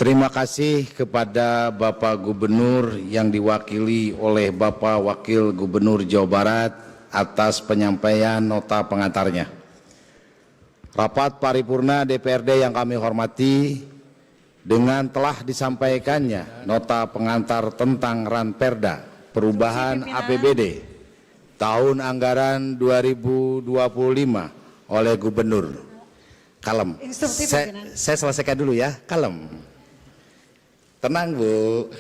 Terima kasih kepada Bapak Gubernur yang diwakili oleh Bapak Wakil Gubernur Jawa Barat atas penyampaian nota pengantarnya. Rapat paripurna DPRD yang kami hormati, dengan telah disampaikannya nota pengantar tentang Ranperda perubahan APBD tahun anggaran 2025 oleh Gubernur. Kalem, saya selesaikan dulu ya, kalem. Tenang Bu.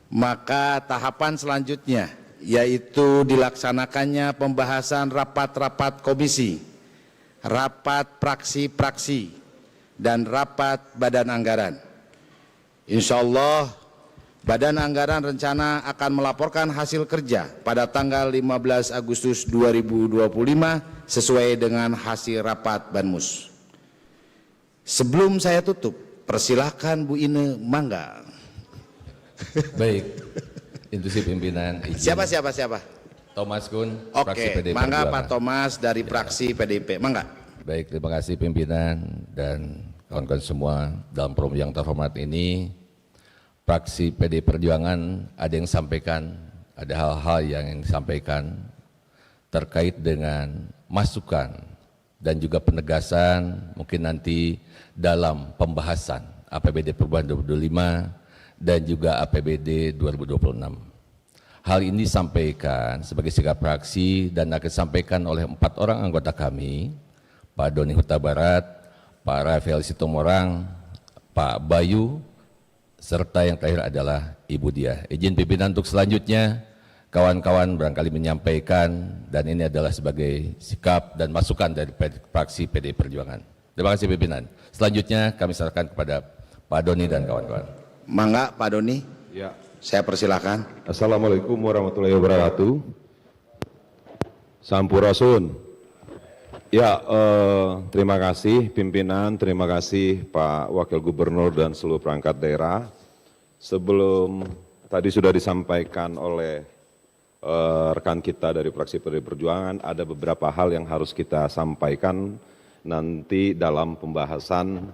Maka tahapan selanjutnya yaitu dilaksanakannya pembahasan rapat-rapat komisi, rapat praksi-praksi, dan rapat badan anggaran. Insya Allah badan anggaran rencana akan melaporkan hasil kerja pada tanggal 15 Agustus 2025 sesuai dengan hasil rapat Banmus. Sebelum saya tutup, persilahkan Bu Ine mangga. Baik, institusi pimpinan. Siapa? Thomas Kun. Oke, mangga Pak Thomas dari fraksi PDIP, mangga. Baik, terima kasih pimpinan dan kawan-kawan semua. Dalam forum yang terhormat ini, fraksi PD Perjuangan ada yang sampaikan, ada hal-hal yang disampaikan terkait dengan masukan dan juga penegasan mungkin nanti dalam pembahasan APBD perubahan 2025 dan juga APBD 2026. Hal ini disampaikan sebagai sikap fraksi dan akan disampaikan oleh 4 orang anggota kami, Pak Doni Huta Barat, Pak Rafael Sitomorang, Pak Bayu, serta yang terakhir adalah Ibu Dia. Izin pimpinan untuk selanjutnya, kawan-kawan barangkali menyampaikan, dan ini adalah sebagai sikap dan masukan dari fraksi PD Perjuangan. Terima kasih pimpinan. Selanjutnya kami serahkan kepada Pak Doni dan kawan-kawan. Mangga Pak Doni. Ya. Saya persilahkan. Assalamualaikum warahmatullahi wabarakatuh. Sampurasun. Ya, terima kasih pimpinan, terima kasih Pak Wakil Gubernur dan seluruh perangkat daerah. Sebelum tadi sudah disampaikan oleh rekan kita dari fraksi PD Perjuangan, ada beberapa hal yang harus kita sampaikan nanti dalam pembahasan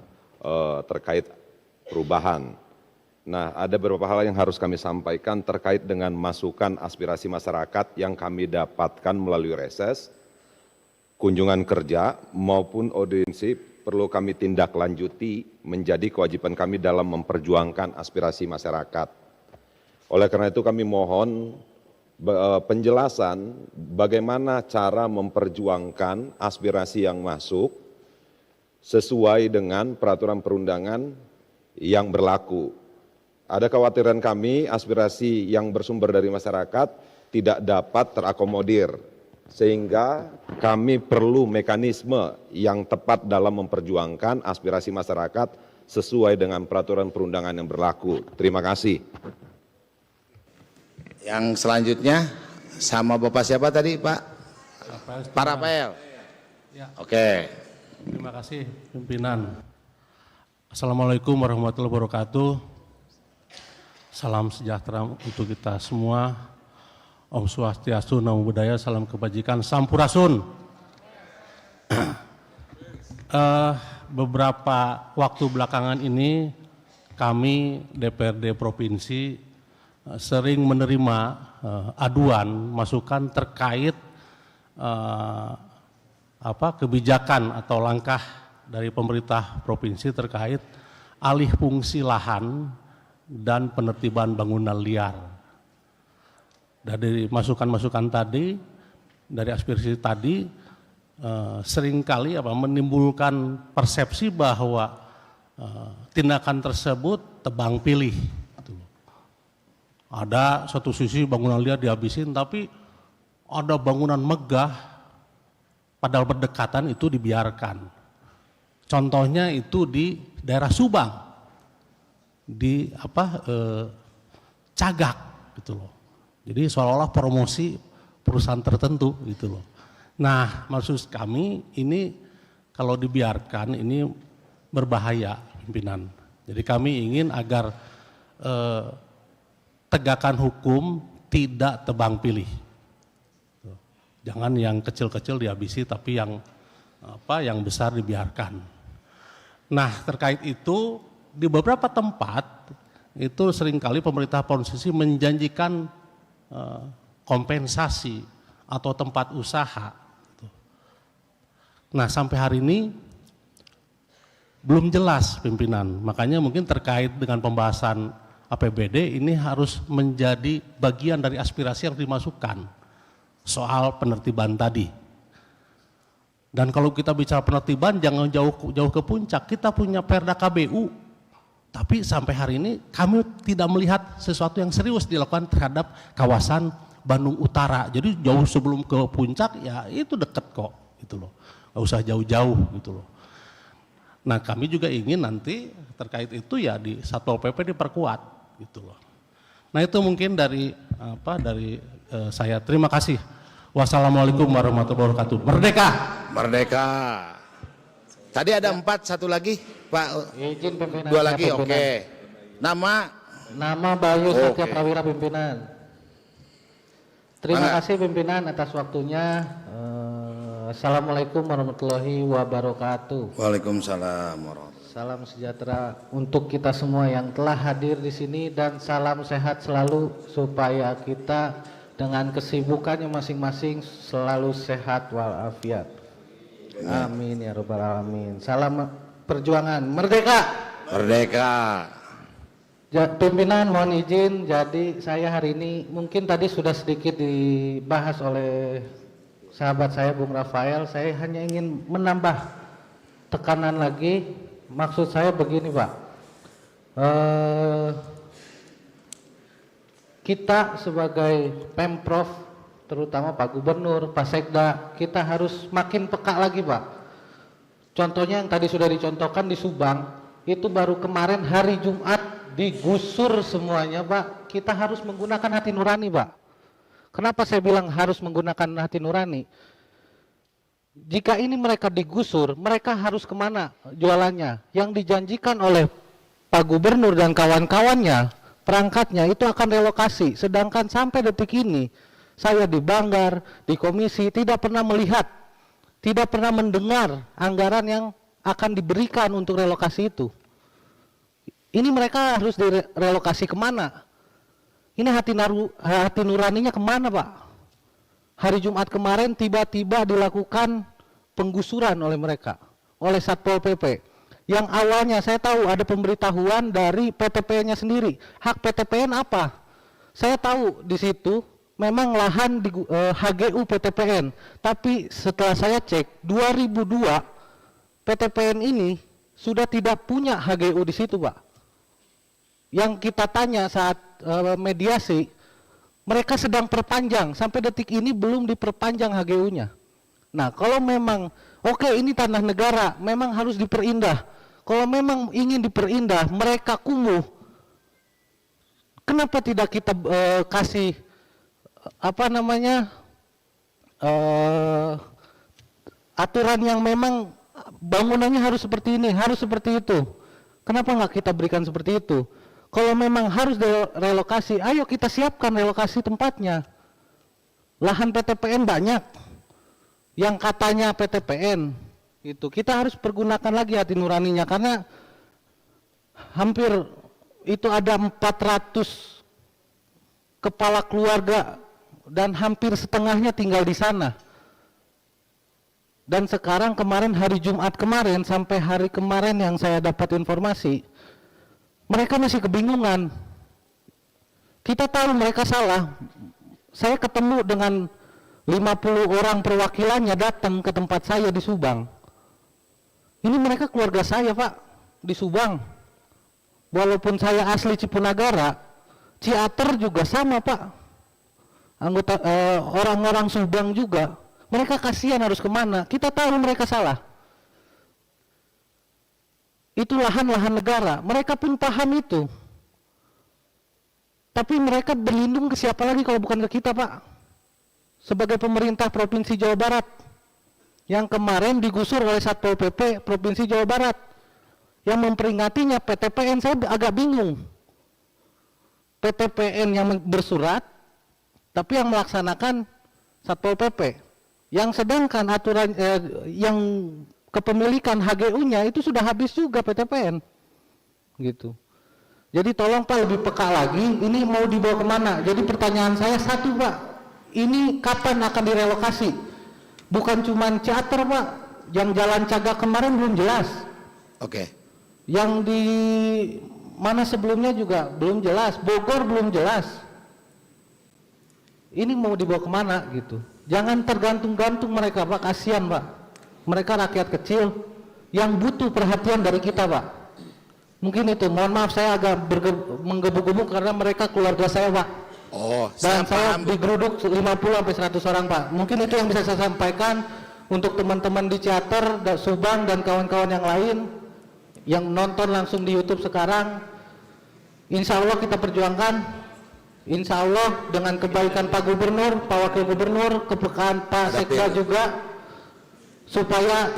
terkait perubahan. Nah, ada beberapa hal yang harus kami sampaikan terkait dengan masukan aspirasi masyarakat yang kami dapatkan melalui reses, kunjungan kerja maupun audiensi perlu kami tindak lanjuti menjadi kewajiban kami dalam memperjuangkan aspirasi masyarakat. Oleh karena itu kami mohon penjelasan bagaimana cara memperjuangkan aspirasi yang masuk sesuai dengan peraturan perundangan yang berlaku. Ada kekhawatiran kami aspirasi yang bersumber dari masyarakat tidak dapat terakomodir, sehingga kami perlu mekanisme yang tepat dalam memperjuangkan aspirasi masyarakat sesuai dengan peraturan perundangan yang berlaku. Terima kasih. Yang selanjutnya sama Bapak siapa tadi Pak? Pak Rafael. Ya. Oke. Terima kasih pimpinan. Assalamualaikum warahmatullahi wabarakatuh. Salam sejahtera untuk kita semua. Om Swastiastu, Namo Buddhaya, salam kebajikan, Sampurasun. Beberapa waktu belakangan ini kami DPRD Provinsi sering menerima aduan, masukan terkait kebijakan atau langkah dari pemerintah provinsi terkait alih fungsi lahan dan penertiban bangunan liar. Dari masukan-masukan tadi, dari aspirasi tadi, seringkali menimbulkan persepsi bahwa tindakan tersebut tebang pilih. Ada satu sisi bangunan liar dihabisin, tapi ada bangunan megah, padahal berdekatan itu dibiarkan. Contohnya itu di daerah Subang, di Cagak, gitu loh. Jadi seolah-olah promosi perusahaan tertentu, gitu loh. Nah, maksud kami ini kalau dibiarkan ini berbahaya, pimpinan. Jadi kami ingin agar tegakan hukum tidak tebang pilih. Jangan yang kecil-kecil dihabisi, tapi yang besar dibiarkan. Nah, terkait itu di beberapa tempat itu seringkali pemerintah provinsi menjanjikan kompensasi atau tempat usaha. Nah sampai hari ini belum jelas pimpinan, makanya mungkin terkait dengan pembahasan APBD ini harus menjadi bagian dari aspirasi yang dimasukkan soal penertiban tadi. Dan kalau kita bicara penertiban jangan jauh ke puncak, kita punya Perda KBU, tapi sampai hari ini kami tidak melihat sesuatu yang serius dilakukan terhadap kawasan Bandung Utara. Jadi jauh sebelum ke puncak ya itu deket kok, gitu loh, nggak usah jauh-jauh gitu loh. Nah kami juga ingin nanti terkait itu ya di Satpol PP diperkuat, gitu loh. Nah itu mungkin dari saya. Terima kasih. Wassalamualaikum warahmatullahi wabarakatuh. Merdeka! Merdeka. Tadi ada 4, satu lagi Pak. Izin pimpinan. 2 lagi, pimpinan. oke. Nama Bayu Oke. Satya Prawira pimpinan. Terima Mangga. kasih pimpinan atas waktunya. Assalamualaikum warahmatullahi wabarakatuh. Waalaikumsalam warahmatullahi. Salam sejahtera untuk kita semua yang telah hadir di sini dan salam sehat selalu supaya kita dengan kesibukannya masing-masing selalu sehat walafiat. Amin ya rabbal alamin. Salam perjuangan merdeka. Merdeka. Pimpinan mohon izin, jadi saya hari ini mungkin tadi sudah sedikit dibahas oleh sahabat saya Bung Rafael. Saya hanya ingin menambah tekanan lagi. Maksud saya begini Pak, kita sebagai Pemprov, terutama Pak Gubernur, Pak Sekda, kita harus makin peka lagi Pak. Contohnya yang tadi sudah dicontohkan di Subang, itu baru kemarin hari Jumat digusur semuanya Pak. Kita harus menggunakan hati nurani Pak. Kenapa saya bilang harus menggunakan hati nurani? Jika ini mereka digusur, mereka harus kemana jualannya? Yang dijanjikan oleh Pak Gubernur dan kawan-kawannya, perangkatnya itu akan relokasi. Sedangkan sampai detik ini, saya di Banggar, di komisi, tidak pernah melihat, tidak pernah mendengar anggaran yang akan diberikan untuk relokasi itu. Ini mereka harus direlokasi kemana? Ini hati nuraninya kemana Pak? Hari Jumat kemarin tiba-tiba dilakukan penggusuran oleh mereka, oleh Satpol PP. Yang awalnya saya tahu ada pemberitahuan dari PTPN-nya sendiri. Hak PTPN apa? Saya tahu di situ memang lahan di HGU PTPN. Tapi setelah saya cek 2002 PTPN ini sudah tidak punya HGU di situ Pak. Yang kita tanya saat mediasi, mereka sedang perpanjang, sampai detik ini belum diperpanjang HGU-nya. Nah, kalau memang oke ini tanah negara, memang harus diperindah. Kalau memang ingin diperindah, mereka kumuh. Kenapa tidak kita kasih aturan yang memang bangunannya harus seperti ini, harus seperti itu. Kenapa nggak kita berikan seperti itu? Kalau memang harus relokasi, ayo kita siapkan relokasi tempatnya. Lahan PTPN banyak, yang katanya PTPN itu kita harus pergunakan lagi hati nuraninya, karena hampir itu ada 400 kepala keluarga dan hampir setengahnya tinggal di sana. Dan sekarang kemarin hari Jumat kemarin sampai hari kemarin yang saya dapat informasi, mereka masih kebingungan. Kita tahu mereka salah. Saya ketemu dengan 50 orang perwakilannya datang ke tempat saya di Subang. Ini mereka keluarga saya Pak, di Subang. Walaupun saya asli Cipunagara, Ciater juga sama Pak. Anggota orang-orang Subang juga. Mereka kasihan harus kemana? Kita tahu mereka salah. Itu lahan-lahan negara, mereka pun paham itu. Tapi mereka berlindung ke siapa lagi kalau bukan ke kita Pak? Sebagai pemerintah Provinsi Jawa Barat, yang kemarin digusur oleh Satpol PP Provinsi Jawa Barat, yang memperingatinya PTPN. Saya agak bingung. PTPN yang bersurat, tapi yang melaksanakan Satpol PP. Yang sedangkan aturan yang kepemilikan HGU-nya itu sudah habis juga PTPN. gitu. Jadi tolong Pak lebih peka lagi, ini mau dibawa kemana? Jadi pertanyaan saya satu Pak, ini kapan akan direlokasi? Bukan cuma Ciater Pak, yang Jalan Cagak kemarin belum jelas. Oke. Yang di mana sebelumnya juga belum jelas, Bogor belum jelas. Ini mau dibawa kemana gitu? Jangan tergantung-gantung mereka Pak, kasihan Pak. Mereka rakyat kecil yang butuh perhatian dari kita Pak. Mungkin itu, mohon maaf saya agak menggebu-gebu karena mereka keluarga saya Pak. Oh, Dan saya paham. digeruduk 50-100 orang Pak. Mungkin itu yang bisa saya sampaikan untuk teman-teman di Ciater, Subang dan kawan-kawan yang lain yang nonton langsung di YouTube sekarang. Insya Allah kita perjuangkan. Insya Allah dengan kebaikan Pak Gubernur, Pak Wakil Gubernur, kepekaan Pak Sekda juga, supaya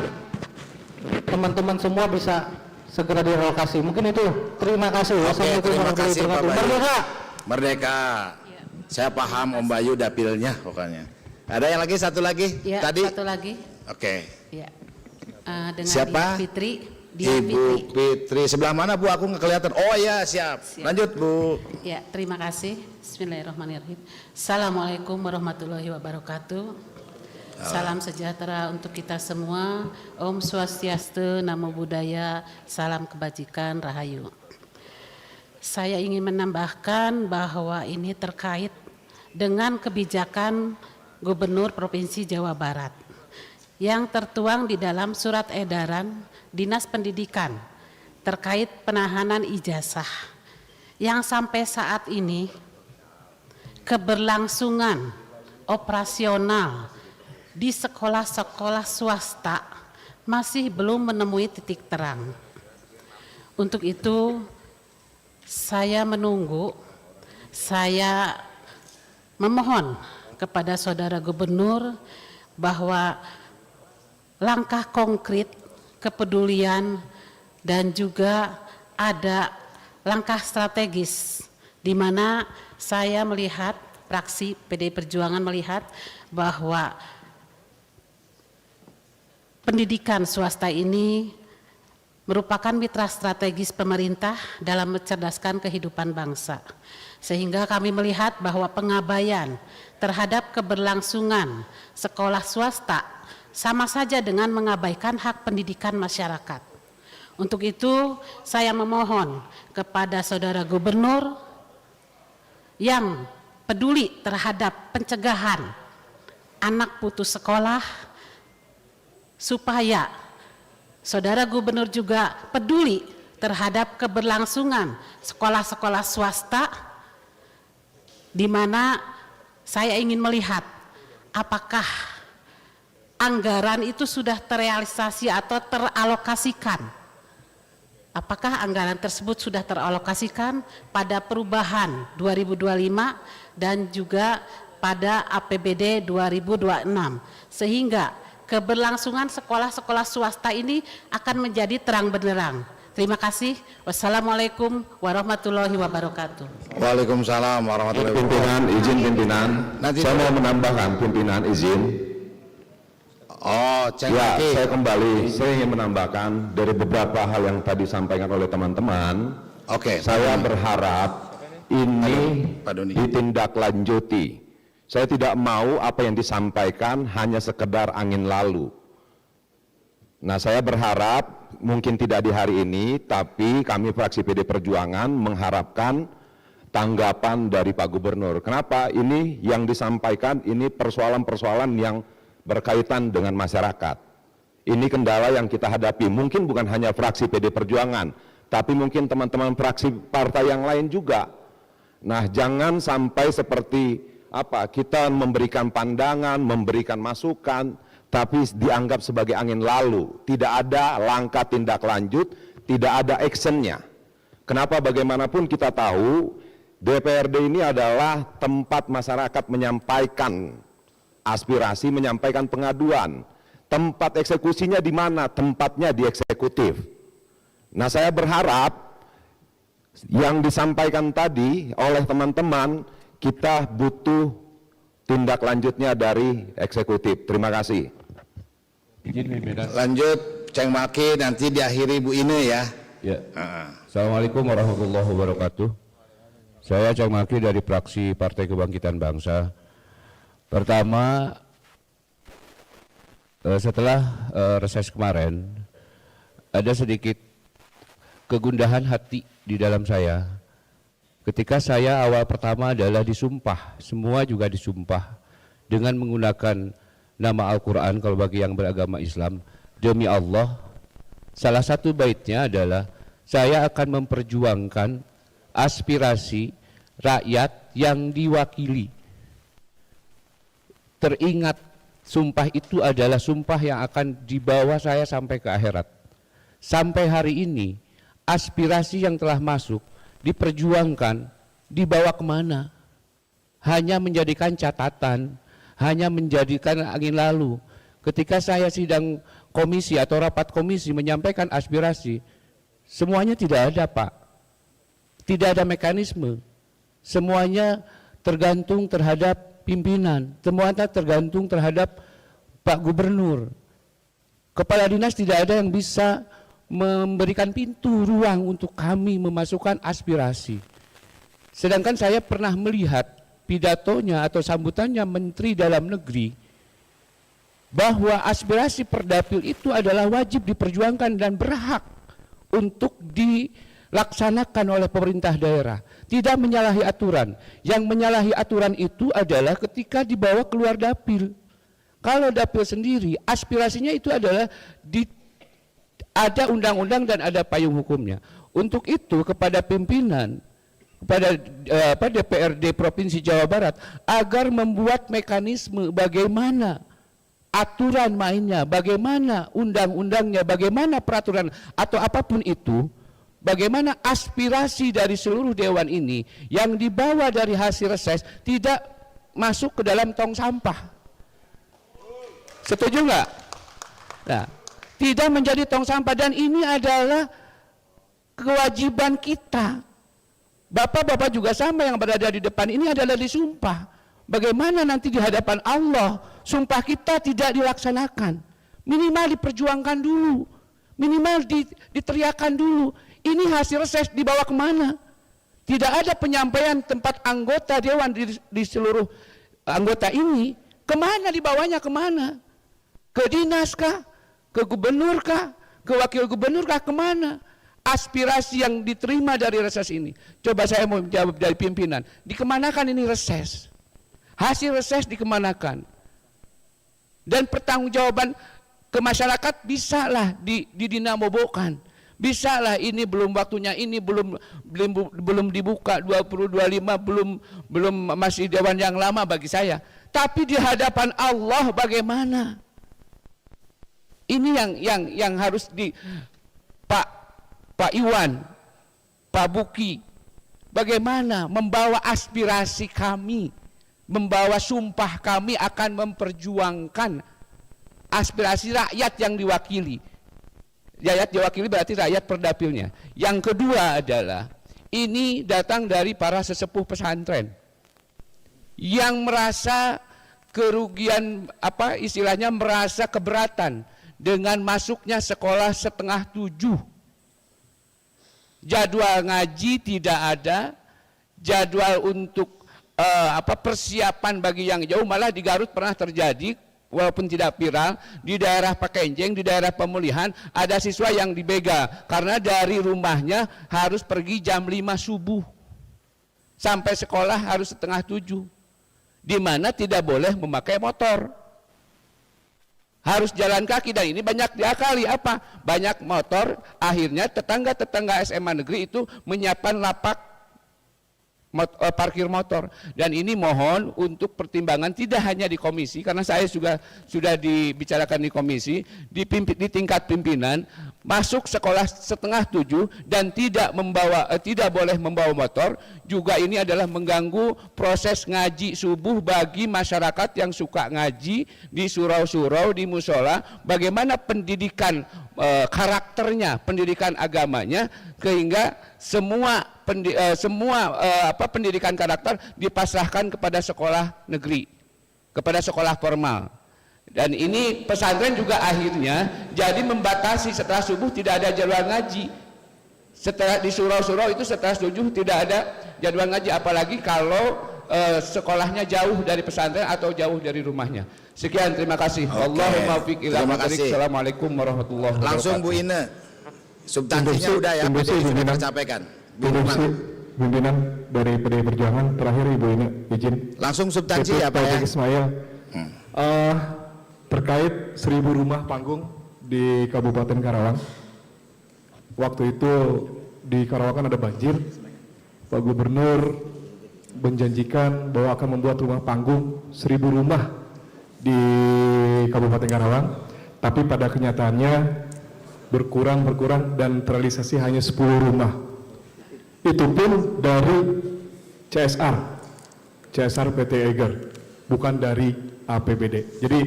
teman-teman semua bisa segera direlokasi. Mungkin itu. Terima kasih. Oke, Wassalamualaikum terima warahmatullahi kasih Pak wabarakatuh. Bayu. Merdeka. Merdeka. Saya paham Om Bayu dapilnya pokoknya. Ada yang lagi, satu lagi? Ya, Tadi? satu lagi. Oke. Ya. Dengan Siapa? Dia Fitri. Ibu Fitri. Sebelah mana Bu? Aku nggak kelihatan. Oh ya, siap. Lanjut Bu. Ya, terima kasih. Bismillahirrahmanirrahim. Assalamualaikum warahmatullahi wabarakatuh. Salam sejahtera untuk kita semua. Om Swastiastu, Namo Buddhaya, salam kebajikan, Rahayu. Saya ingin menambahkan bahwa ini terkait dengan kebijakan Gubernur Provinsi Jawa Barat yang tertuang di dalam surat edaran Dinas Pendidikan terkait penahanan ijazah yang sampai saat ini keberlangsungan operasional di sekolah-sekolah swasta masih belum menemui titik terang. Untuk itu saya menunggu, saya memohon kepada Saudara Gubernur bahwa langkah konkret, kepedulian, dan juga ada langkah strategis di mana saya melihat, fraksi PDI Perjuangan melihat bahwa pendidikan swasta ini merupakan mitra strategis pemerintah dalam mencerdaskan kehidupan bangsa. Sehingga kami melihat bahwa pengabaian terhadap keberlangsungan sekolah swasta sama saja dengan mengabaikan hak pendidikan masyarakat. Untuk itu saya memohon kepada Saudara Gubernur yang peduli terhadap pencegahan anak putus sekolah, supaya Saudara Gubernur juga peduli terhadap keberlangsungan sekolah-sekolah swasta, di mana saya ingin melihat apakah anggaran itu sudah terrealisasi atau teralokasikan. Apakah anggaran tersebut sudah teralokasikan pada perubahan 2025 dan juga pada APBD 2026, sehingga keberlangsungan sekolah-sekolah swasta ini akan menjadi terang benderang. Terima kasih. Wassalamualaikum warahmatullahi wabarakatuh. Waalaikumsalam warahmatullahi wabarakatuh. Pimpinan, izin pimpinan. Nanti Saya dulu. mau menambahkan pimpinan izin. Oh, cek Ya, lagi. saya kembali. Saya ingin menambahkan dari beberapa hal yang tadi disampaikan oleh teman-teman. Oke. Saya berharap ini Pak Doni. ditindaklanjuti. Saya tidak mau apa yang disampaikan hanya sekedar angin lalu. Nah, saya berharap mungkin tidak di hari ini, tapi kami fraksi PD Perjuangan mengharapkan tanggapan dari Pak Gubernur. Kenapa? Ini yang disampaikan, ini persoalan-persoalan yang berkaitan dengan masyarakat. Ini kendala yang kita hadapi, mungkin bukan hanya fraksi PD Perjuangan, tapi mungkin teman-teman fraksi partai yang lain juga. Nah, jangan sampai seperti kita memberikan pandangan, memberikan masukan, tapi dianggap sebagai angin lalu. Tidak ada langkah tindak lanjut, tidak ada actionnya. Kenapa? Bagaimanapun kita tahu DPRD ini adalah tempat masyarakat menyampaikan aspirasi, menyampaikan pengaduan. Tempat eksekusinya di mana? Tempatnya di eksekutif. Nah, saya berharap yang disampaikan tadi oleh teman-teman, kita butuh tindak lanjutnya dari eksekutif. Terima kasih. Lanjut, Ceng Maki, nanti diakhiri Bu Ine ya. Ya. Assalamualaikum warahmatullahi wabarakatuh. Saya Cang Maki dari fraksi Partai Kebangkitan Bangsa. Pertama, setelah reses kemarin, ada sedikit kegundahan hati di dalam saya. Ketika saya awal pertama adalah disumpah, semua juga disumpah dengan menggunakan nama Al-Quran kalau bagi yang beragama Islam, demi Allah. Salah satu baitnya adalah saya akan memperjuangkan aspirasi rakyat yang diwakili. Teringat, sumpah itu adalah sumpah yang akan dibawa saya sampai ke akhirat. Sampai hari ini, aspirasi yang telah masuk, diperjuangkan, dibawa kemana? Hanya menjadikan catatan, hanya menjadikan angin lalu. Ketika saya sidang komisi atau rapat komisi menyampaikan aspirasi, semuanya tidak ada, Pak. Tidak ada mekanisme. Semuanya tergantung terhadap pimpinan. Semuanya tergantung terhadap Pak Gubernur. Kepala dinas tidak ada yang bisa memberikan pintu ruang untuk kami memasukkan aspirasi. Sedangkan saya pernah melihat pidatonya atau sambutannya Menteri Dalam Negeri bahwa aspirasi perdapil itu adalah wajib diperjuangkan dan berhak untuk dilaksanakan oleh pemerintah daerah, tidak menyalahi aturan. Yang menyalahi aturan itu adalah ketika dibawa keluar dapil. Kalau dapil sendiri, aspirasinya itu adalah ada undang-undang dan ada payung hukumnya. Untuk itu kepada pimpinan, kepada DPRD Provinsi Jawa Barat agar membuat mekanisme bagaimana aturan mainnya, bagaimana undang-undangnya, bagaimana peraturan atau apapun itu, bagaimana aspirasi dari seluruh dewan ini yang dibawa dari hasil reses tidak masuk ke dalam tong sampah. Setuju nggak? Nah, tidak menjadi tong sampah, dan ini adalah kewajiban kita. Bapak-bapak juga sama yang berada di depan ini adalah disumpah. Bagaimana nanti di hadapan Allah sumpah kita tidak dilaksanakan? Minimal diperjuangkan dulu, minimal diteriakan dulu. Ini hasil reses dibawa kemana? Tidak ada penyampaian tempat anggota dewan di seluruh anggota ini. Kemana dibawanya, kemana? Ke dinas kah? Ke gubernur kah? Ke wakil gubernur kah? Kemana? Aspirasi yang diterima dari reses ini. Coba saya mau jawab dari pimpinan. Dikemanakan ini reses? Hasil reses dikemanakan? Dan pertanggungjawaban ke masyarakat bisalah didinamobokan. Bisalah ini belum waktunya, ini belum dibuka 2025, belum masih dewan yang lama bagi saya. Tapi di hadapan Allah bagaimana? Ini yang harus Pak Iwan, Pak Buki, bagaimana membawa aspirasi kami, membawa sumpah kami akan memperjuangkan aspirasi rakyat yang diwakili. Rakyat diwakili berarti rakyat perdapilnya. Yang kedua adalah ini datang dari para sesepuh pesantren yang merasa kerugian, istilahnya merasa keberatan dengan masuknya sekolah 6:30. Jadwal ngaji tidak ada, jadwal untuk persiapan bagi yang jauh, malah di Garut pernah terjadi, walaupun tidak viral, di daerah Pakenjeng, di daerah pemulihan, ada siswa yang dibegal karena dari rumahnya harus pergi jam 5 subuh sampai sekolah harus 6:30, di mana tidak boleh memakai motor, harus jalan kaki. Dan ini banyak diakali, banyak motor. Akhirnya tetangga-tetangga SMA negeri itu menyiapkan lapak parkir motor. Dan ini mohon untuk pertimbangan tidak hanya di komisi, karena saya sudah dibicarakan di komisi, di tingkat pimpinan, masuk sekolah 6:30 dan tidak boleh membawa motor. Juga ini adalah mengganggu proses ngaji subuh bagi masyarakat yang suka ngaji di surau-surau, di musola. Bagaimana pendidikan karakternya, pendidikan agamanya, sehingga semua pendidikan karakter dipasrahkan kepada sekolah negeri, kepada sekolah formal. Dan ini pesantren juga akhirnya jadi membatasi setelah subuh tidak ada jadwal ngaji. Setelah di surau-surau itu setelah 7 tidak ada jadwal ngaji, apalagi kalau sekolahnya jauh dari pesantren atau jauh dari rumahnya. Sekian, terima kasih. Allahumma muwaffiq ila Terima aqwamit. kasih. Assalamualaikum warahmatullahi wabarakatuh. Langsung Bu Ine. Substansinya udah ya, PDI sudah tersampaikan. Bu Komisi Irman. pimpinan dari PDI Perjuangan, terakhir Ibu Ine izin. Langsung substansi ya Pak ya. Taufik Ismail. Terkait 1000 rumah panggung di Kabupaten Karawang. Waktu itu di Karawang kan ada banjir. Pak Gubernur menjanjikan bahwa akan membuat rumah panggung 1000 rumah di Kabupaten Karawang. Tapi pada kenyataannya berkurang dan terrealisasi hanya 10 rumah. Itu pun dari CSR PT Eiger, bukan dari APBD. Jadi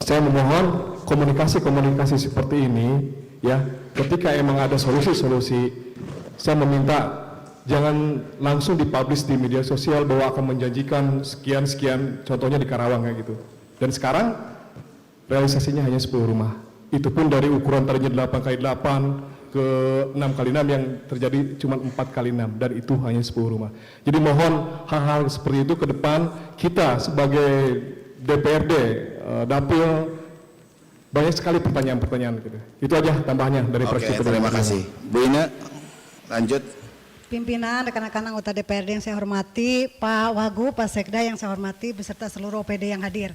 saya memohon komunikasi seperti ini ya, ketika emang ada solusi, saya meminta jangan langsung dipublish di media sosial bahwa akan menjanjikan sekian, contohnya di Karawang kayak gitu. Dan sekarang realisasinya hanya 10 rumah. Itu pun dari ukuran tadinya 8x8 ke 6x6 yang terjadi cuma 4x6, dan itu hanya 10 rumah. Jadi mohon hal-hal seperti itu ke depan kita sebagai DPRD, Dapil, banyak sekali pertanyaan-pertanyaan gitu. Itu aja tambahnya dari Oke, terima kasih. Bu Ine, lanjut. Pimpinan, rekan-rekan anggota DPRD yang saya hormati, Pak Wagub, Pak Sekda yang saya hormati, beserta seluruh OPD yang hadir.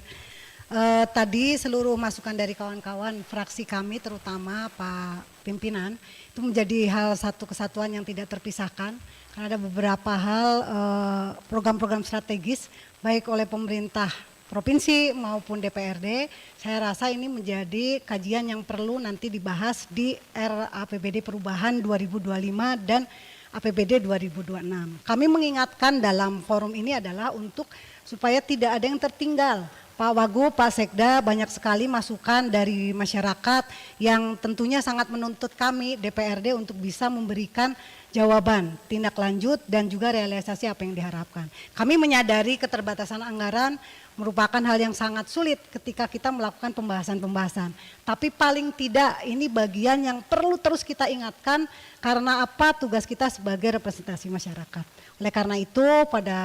Tadi seluruh masukan dari kawan-kawan fraksi kami, terutama Pak Pimpinan, itu menjadi hal satu kesatuan yang tidak terpisahkan. Karena ada beberapa hal program-program strategis, baik oleh pemerintah provinsi maupun DPRD, saya rasa ini menjadi kajian yang perlu nanti dibahas di RAPBD Perubahan 2025 dan APBD 2026. Kami mengingatkan dalam forum ini adalah untuk supaya tidak ada yang tertinggal. Pak Wagub, Pak Sekda, banyak sekali masukan dari masyarakat yang tentunya sangat menuntut kami DPRD untuk bisa memberikan jawaban, tindak lanjut, dan juga realisasi apa yang diharapkan. Kami menyadari keterbatasan anggaran merupakan hal yang sangat sulit ketika kita melakukan pembahasan-pembahasan. Tapi paling tidak ini bagian yang perlu terus kita ingatkan karena apa tugas kita sebagai representasi masyarakat. Oleh karena itu pada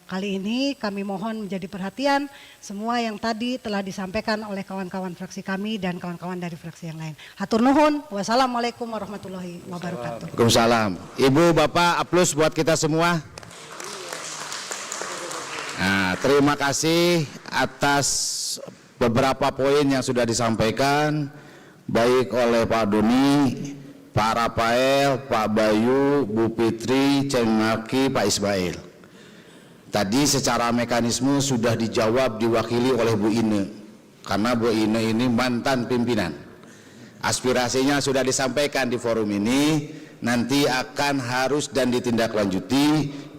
kali ini kami mohon menjadi perhatian semua yang tadi telah disampaikan oleh kawan-kawan fraksi kami dan kawan-kawan dari fraksi yang lain. Hatur nuhun, wassalamualaikum warahmatullahi wabarakatuh. Waalaikumsalam. Ibu, Bapak, aplaus buat kita semua. Nah, terima kasih atas beberapa poin yang sudah disampaikan baik oleh Pak Doni, Pak Rafael, Pak Bayu, Bu Fitri, Ceng Maki, Pak Ismail. Tadi secara mekanisme sudah dijawab diwakili oleh Bu Ine, karena Bu Ine ini mantan pimpinan. Aspirasinya sudah disampaikan di forum ini, nanti akan harus dan ditindaklanjuti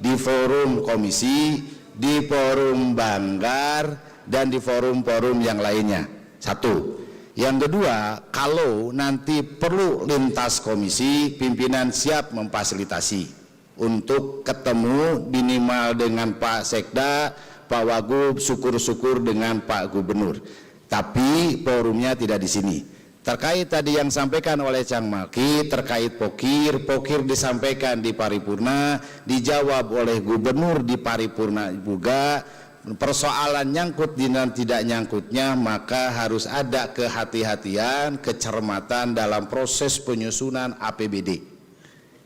di forum komisi, di forum Banggar, dan di forum-forum yang lainnya. Satu. Yang kedua, kalau nanti perlu lintas komisi, pimpinan siap memfasilitasi untuk ketemu minimal dengan Pak Sekda, Pak Wagub, syukur-syukur dengan Pak Gubernur. Tapi forumnya tidak di sini. Terkait tadi yang disampaikan oleh Cang Maki terkait pokir disampaikan di paripurna, dijawab oleh Gubernur di paripurna juga. Persoalan nyangkut dan tidak nyangkutnya, maka harus ada kehati-hatian, kecermatan dalam proses penyusunan APBD.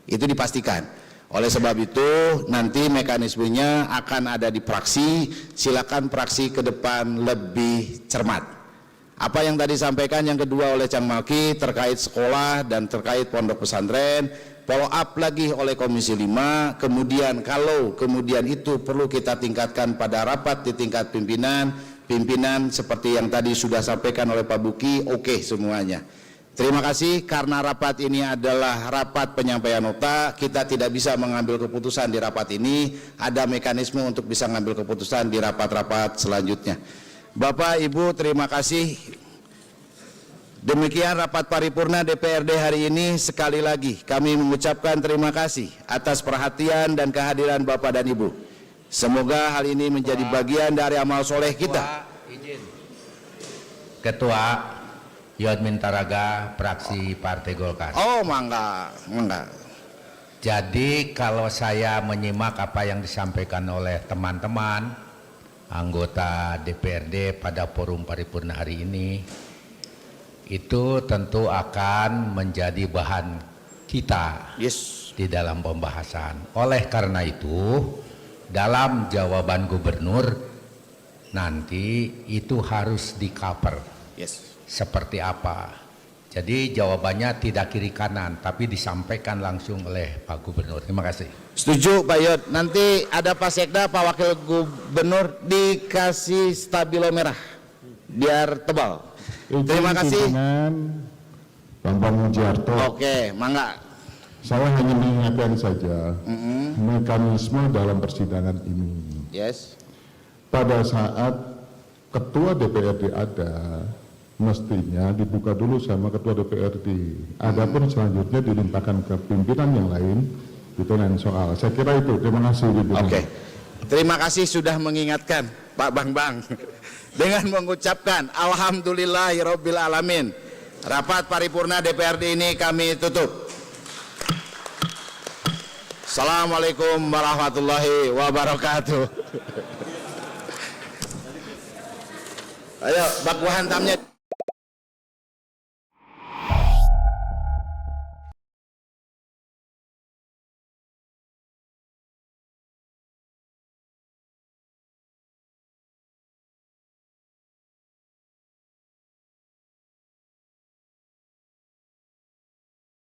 Itu dipastikan. Oleh sebab itu nanti mekanismenya akan ada di praksi, silakan praksi ke depan lebih cermat. Apa yang tadi disampaikan yang kedua oleh Cang Maki terkait sekolah dan terkait pondok pesantren, follow up lagi oleh Komisi 5, kemudian kalau kemudian itu perlu kita tingkatkan pada rapat di tingkat pimpinan seperti yang tadi sudah sampaikan oleh Pak Buki, oke semuanya. Terima kasih, karena rapat ini adalah rapat penyampaian nota, kita tidak bisa mengambil keputusan di rapat ini, ada mekanisme untuk bisa mengambil keputusan di rapat-rapat selanjutnya. Bapak, Ibu, terima kasih. Demikian rapat paripurna DPRD hari ini. Sekali lagi kami mengucapkan terima kasih atas perhatian dan kehadiran Bapak dan Ibu. Semoga hal ini menjadi bagian dari amal soleh kita. Ketua, Yodmin Taraga, fraksi Partai Golkar. Oh, mangga. Jadi kalau saya menyimak apa yang disampaikan oleh teman-teman anggota DPRD pada forum paripurna hari ini, itu tentu akan menjadi bahan kita di dalam pembahasan. Oleh karena itu, dalam jawaban gubernur nanti itu harus di-cover. Seperti apa? Jadi jawabannya tidak kiri kanan, tapi disampaikan langsung oleh Pak Gubernur. Terima kasih. Setuju Pak Yod. Nanti ada Pak Sekda, Pak Wakil Gubernur dikasih stabilo merah biar tebal. Terima kasih. Bambang Mujiarto. Oke, mangga. Saya hanya mengingatkan saja mekanisme dalam persidangan ini. Yes. Pada saat ketua DPRD ada, mestinya dibuka dulu sama ketua DPRD. Adapun selanjutnya dilimpahkan ke pimpinan yang lain, itu lain soal. Saya kira itu. Terima kasih. Oke. Terima kasih sudah mengingatkan Pak Bambang. Dengan mengucapkan alhamdulillahirabbil alamin. Rapat paripurna DPRD ini kami tutup. Assalamualaikum warahmatullahi wabarakatuh. Ayo, baku hantamnya.